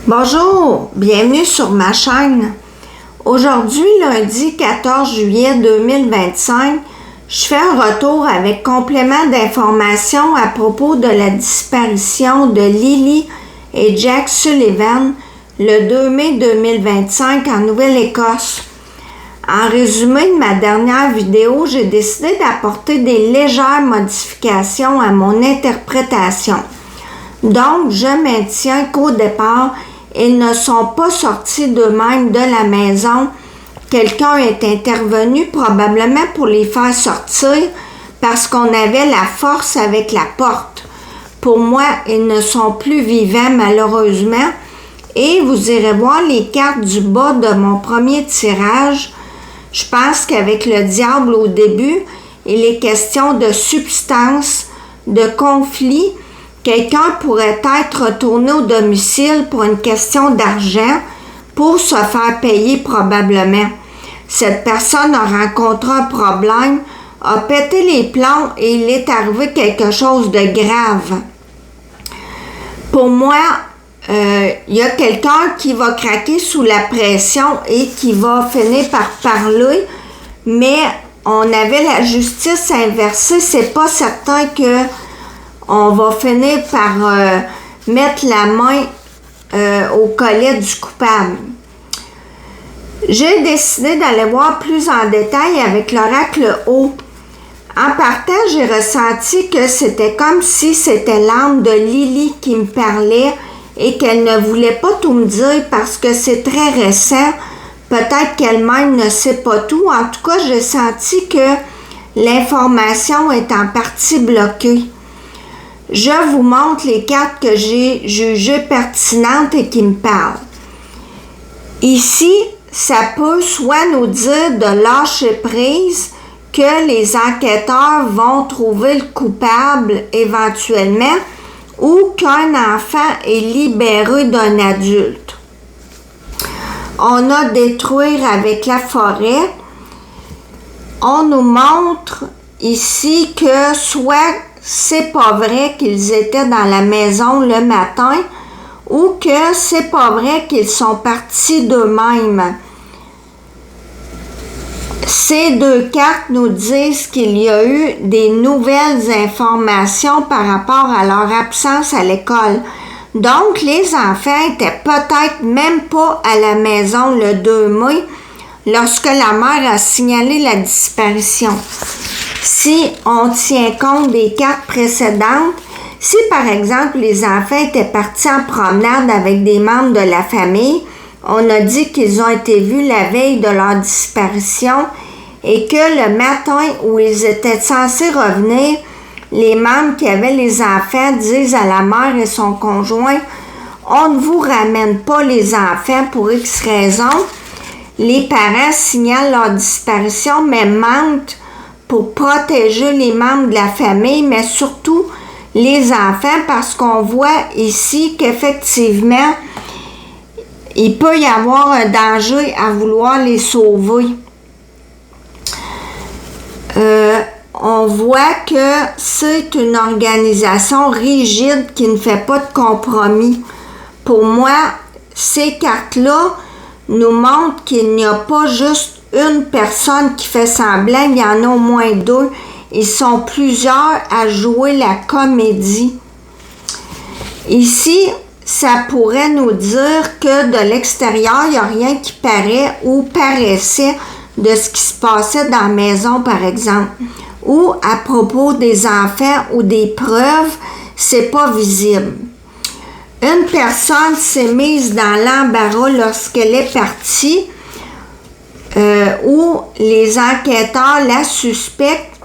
Bonjour, bienvenue sur ma chaîne. Aujourd'hui, lundi 14 juillet 2025, je fais un retour avec complément d'informations à propos de la disparition de Lily et Jack Sullivan le 2 mai 2025 en Nouvelle-Écosse. En résumé de ma dernière vidéo, j'ai décidé d'apporter des légères modifications à mon interprétation. Donc, je maintiens qu'au départ, ils ne sont pas sortis d'eux-mêmes de la maison. Quelqu'un est intervenu probablement pour les faire sortir parce qu'on avait la force avec la porte. Pour moi, ils ne sont plus vivants malheureusement. Et vous irez voir les cartes du bas de mon premier tirage. Je pense qu'avec le diable au début, il est question de substance, de conflit. Quelqu'un pourrait être retourné au domicile pour une question d'argent pour se faire payer probablement. Cette personne a rencontré un problème, a pété les plombs et il est arrivé quelque chose de grave. Pour moi, il y a quelqu'un qui va craquer sous la pression et qui va finir par parler, mais on avait la justice inversée. C'est pas certain que on va finir par mettre la main au collet du coupable. J'ai décidé d'aller voir plus en détail avec l'oracle haut. En partant, j'ai ressenti que c'était comme si c'était l'âme de Lily qui me parlait et qu'elle ne voulait pas tout me dire parce que c'est très récent. Peut-être qu'elle-même ne sait pas tout. En tout cas, j'ai senti que l'information est en partie bloquée. Je vous montre les cartes que j'ai jugées pertinentes et qui me parlent. Ici, ça peut soit nous dire de lâcher prise, que les enquêteurs vont trouver le coupable éventuellement, ou qu'un enfant est libéré d'un adulte. On a détruire avec la forêt. On nous montre ici que soit c'est pas vrai qu'ils étaient dans la maison le matin ou que c'est pas vrai qu'ils sont partis d'eux-mêmes. Ces deux cartes nous disent qu'il y a eu des nouvelles informations par rapport à leur absence à l'école. Donc, les enfants étaient peut-être même pas à la maison le 2 mai lorsque la mère a signalé la disparition. Si on tient compte des cartes précédentes, si par exemple les enfants étaient partis en promenade avec des membres de la famille, on a dit qu'ils ont été vus la veille de leur disparition et que le matin où ils étaient censés revenir, les membres qui avaient les enfants disent à la mère et son conjoint « On ne vous ramène pas les enfants pour X raisons ». Les parents signalent leur disparition mais mentent pour protéger les membres de la famille, mais surtout les enfants, parce qu'on voit ici qu'effectivement, il peut y avoir un danger à vouloir les sauver. On voit que c'est une organisation rigide qui ne fait pas de compromis. Pour moi, ces cartes-là nous montrent qu'il n'y a pas juste une personne qui fait semblant, il y en a au moins deux. Ils sont plusieurs à jouer la comédie. Ici, ça pourrait nous dire que de l'extérieur, il n'y a rien qui paraît ou paraissait de ce qui se passait dans la maison, par exemple. Ou à propos des enfants ou des preuves, c'est pas visible. Une personne s'est mise dans l'embarras lorsqu'elle est partie, où les enquêteurs la suspectent.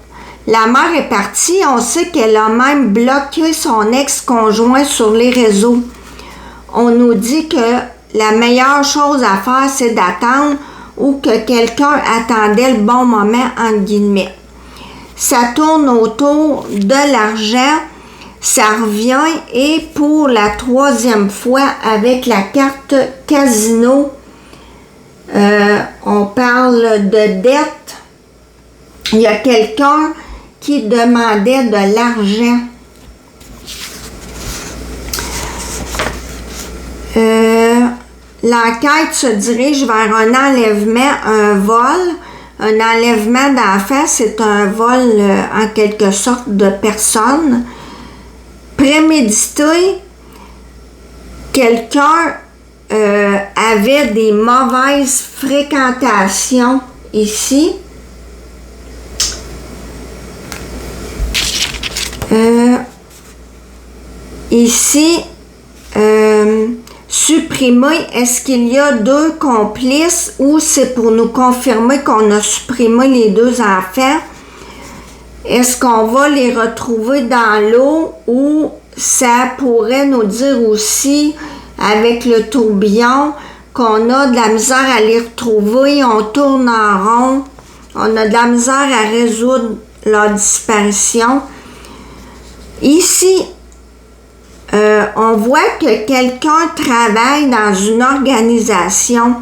La mère est partie, on sait qu'elle a même bloqué son ex-conjoint sur les réseaux. On nous dit que la meilleure chose à faire, c'est d'attendre ou que quelqu'un attendait le bon moment, entre guillemets. Ça tourne autour de l'argent, ça revient et pour la troisième fois avec la carte casino, on parle de dette. Il y a quelqu'un qui demandait de l'argent. l'enquête se dirige vers un enlèvement, un vol. Un enlèvement d'enfants, c'est un vol en quelque sorte de personne. Prémédité, quelqu'un avait des mauvaises fréquentations ici. Ici, supprimer, est-ce qu'il y a 2 complices ou c'est pour nous confirmer qu'on a supprimé les 2 enfants? Est-ce qu'on va les retrouver dans l'eau ou ça pourrait nous dire aussi avec le tourbillon qu'on a de la misère à les retrouver, on tourne en rond, on a de la misère à résoudre leur disparition. Ici, on voit que quelqu'un travaille dans une organisation.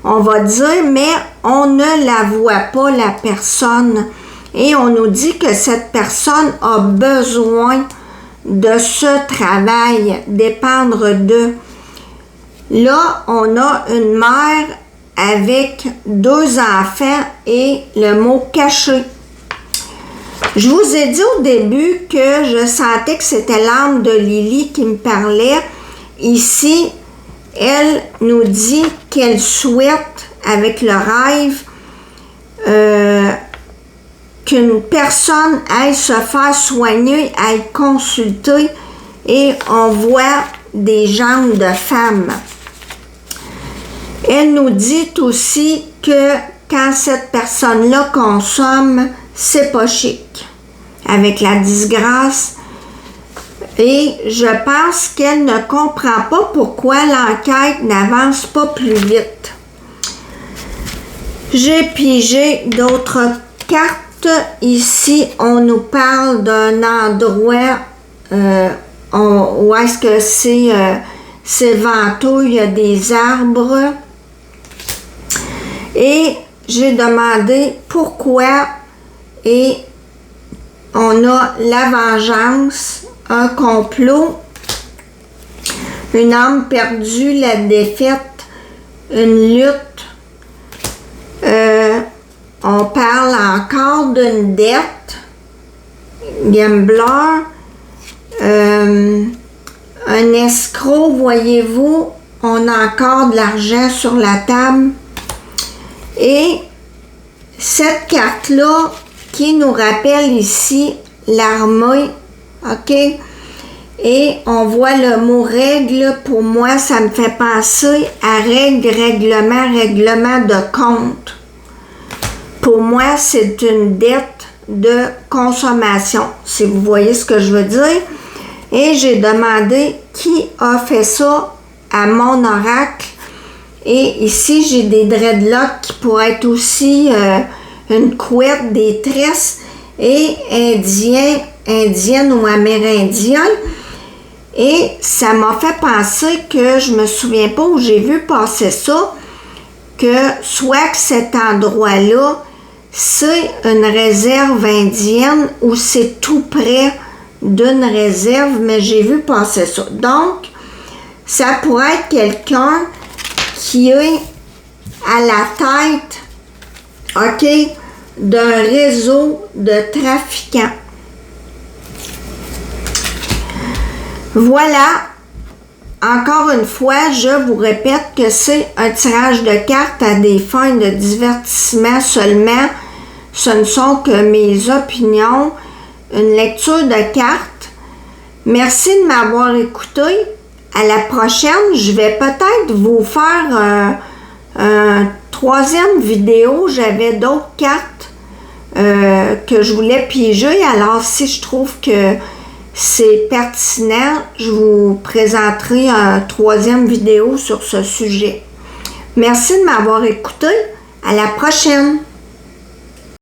On va dire, mais on ne la voit pas, la personne. Et on nous dit que cette personne a besoin de ce travail, dépendre d'eux. Là, on a une mère avec 2 enfants et le mot caché. Je vous ai dit au début que je sentais que c'était l'âme de Lily qui me parlait. Ici, elle nous dit qu'elle souhaite, avec le rêve, qu'une personne aille se faire soigner, aille consulter, et on voit des jambes de femme. Elle nous dit aussi que quand cette personne-là consomme, c'est pas chic, avec la disgrâce. Et je pense qu'elle ne comprend pas pourquoi l'enquête n'avance pas plus vite. J'ai pigé d'autres cartes. Ici, on nous parle d'un endroit où est-ce que c'est venteux, il y a des arbres. Et j'ai demandé pourquoi. Et on a la vengeance, un complot, une âme perdue, la défaite, une lutte. On parle encore d'une dette, gambler, un escroc, voyez-vous, on a encore de l'argent sur la table. Et cette carte-là, qui nous rappelle ici l'armée, ok? Et on voit le mot règle, pour moi, ça me fait penser à règle, règlement de compte. Pour moi, c'est une dette de consommation, si vous voyez ce que je veux dire. Et j'ai demandé qui a fait ça à mon oracle. Et ici, j'ai des dreadlocks qui pourraient être aussi une couette, des tresses, et indienne ou amérindien. Et ça m'a fait penser que je me souviens pas où j'ai vu passer ça, que soit que cet endroit-là, c'est une réserve indienne ou c'est tout près d'une réserve, mais j'ai vu passer ça. Donc, ça pourrait être quelqu'un qui est à la tête, ok, d'un réseau de trafiquants. Voilà, encore une fois, je vous répète que c'est un tirage de cartes à des fins de divertissement seulement. Ce ne sont que mes opinions, une lecture de cartes. Merci de m'avoir écouté. À la prochaine, je vais peut-être vous faire un 3e vidéo. J'avais d'autres cartes que je voulais piger. Alors, si je trouve que c'est pertinent, je vous présenterai un 3e vidéo sur ce sujet. Merci de m'avoir écouté. À la prochaine!